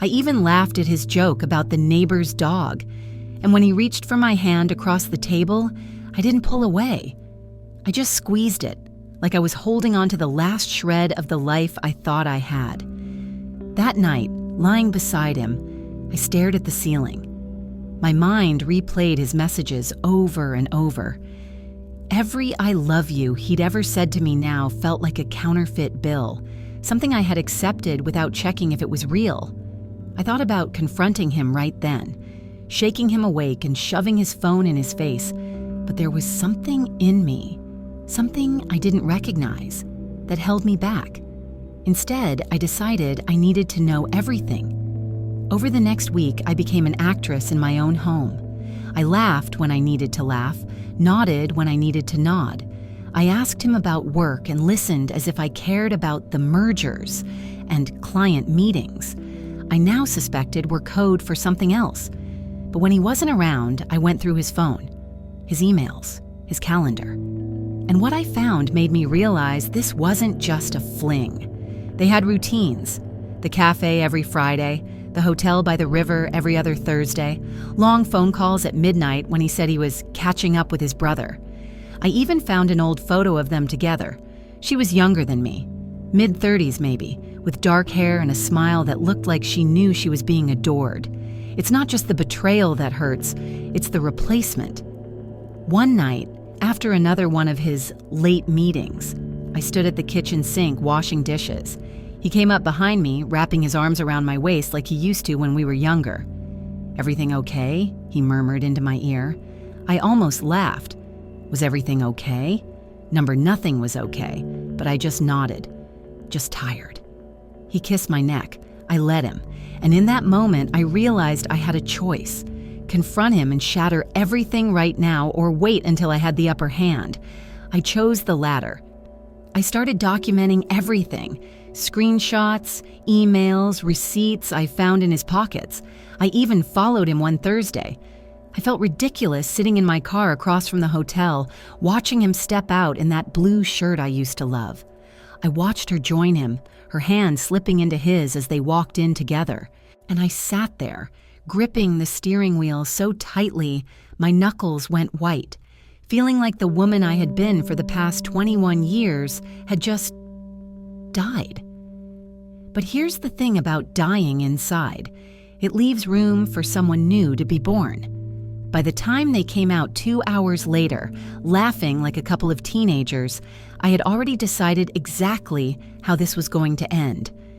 I even laughed at his joke about the neighbor's dog. And when he reached for my hand across the table, I didn't pull away. I just squeezed it, like I was holding on to the last shred of the life I thought I had. That night, lying beside him, I stared at the ceiling. My mind replayed his messages over and over. Every "I love you" he'd ever said to me now felt like a counterfeit bill, something I had accepted without checking if it was real. I thought about confronting him right then, shaking him awake and shoving his phone in his face, but there was something in me, something I didn't recognize, that held me back. Instead, I decided I needed to know everything. Over the next week, I became an actress in my own home. I laughed when I needed to laugh, nodded when I needed to nod. I asked him about work and listened as if I cared about the mergers and client meetings I now suspected were code for something else. But when he wasn't around, I went through his phone, his emails, his calendar. And what I found made me realize this wasn't just a fling. They had routines: the cafe every Friday, the hotel by the river every other Thursday, long phone calls at midnight when he said he was catching up with his brother. I even found an old photo of them together. She was younger than me, mid-30s maybe, with dark hair and a smile that looked like she knew she was being adored. It's not just the betrayal that hurts, it's the replacement. One night, after another one of his late meetings, I stood at the kitchen sink washing dishes. He came up behind me, wrapping his arms around my waist like he used to when we were younger. "Everything okay?" he murmured into my ear. I almost laughed. Was everything okay? Nothing was okay, but I just nodded, just tired. He kissed my neck. I let him, and in that moment, I realized I had a choice: confront him and shatter everything right now, or wait until I had the upper hand. I chose the latter. I started documenting everything: screenshots, emails, receipts I found in his pockets. I even followed him one Thursday. I felt ridiculous sitting in my car across from the hotel, watching him step out in that blue shirt I used to love. I watched her join him, her hand slipping into his as they walked in together. And I sat there, gripping the steering wheel so tightly my knuckles went white, feeling like the woman I had been for the past 21 years had just died. But here's the thing about dying inside: it leaves room for someone new to be born. By the time they came out 2 hours later, laughing like a couple of teenagers, I had already decided exactly how this was going to end.